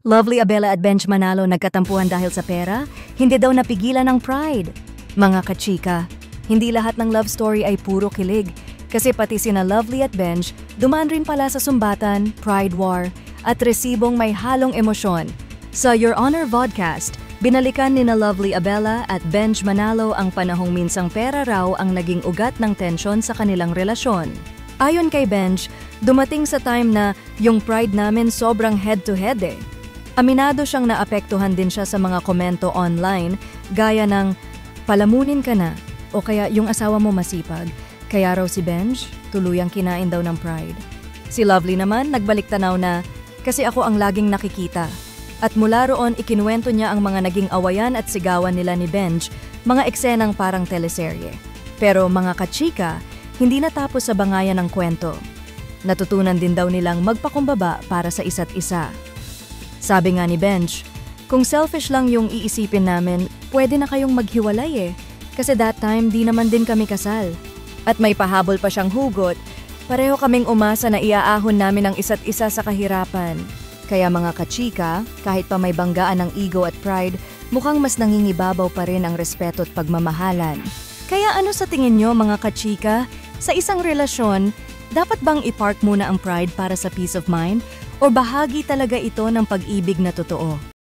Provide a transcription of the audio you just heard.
Lovely Abela at Benj Manalo nagkatampuhan dahil sa pera, hindi daw napigilan ng pride. Mga kachika, hindi lahat ng love story ay puro kilig. Kasi pati sina Lovely at Benj, dumaan rin pala sa sumbatan, pride war, at resibong may halong emosyon. Sa Your Honor Vodcast, binalikan ni na Lovely Abela at Benj Manalo ang panahong minsang pera raw ang naging ugat ng tensyon sa kanilang relasyon. Ayon kay Benj, dumating sa time na yung pride namin sobrang head-to-head eh. Aminado siyang naapektuhan din siya sa mga komento online gaya ng palamunin ka na o kaya yung asawa mo masipag. Kaya raw si Benj, tuluyang kinain daw ng pride. Si Lovely naman nagbalik tanaw na kasi ako ang laging nakikita. At mula roon ikinuwento niya ang mga naging awayan at sigawan nila ni Benj, mga eksenang parang teleserye. Pero mga kachika, hindi natapos sa bangayan ng kwento. Natutunan din daw nilang magpakumbaba para sa isa't isa. Sabi nga ni Benj, kung selfish lang yung iisipin namin, pwede na kayong maghiwalay eh. Kasi that time di naman din kami kasal. At may pahabol pa siyang hugot, pareho kaming umasa na iaahon namin ang isa't isa sa kahirapan. Kaya mga kachika, kahit pa may banggaan ng ego at pride, mukhang mas nangingibabaw pa rin ang respeto at pagmamahalan. Kaya ano sa tingin nyo mga kachika? Sa isang relasyon, dapat bang i-park muna ang pride para sa peace of mind? O bahagi talaga ito ng pag-ibig na totoo?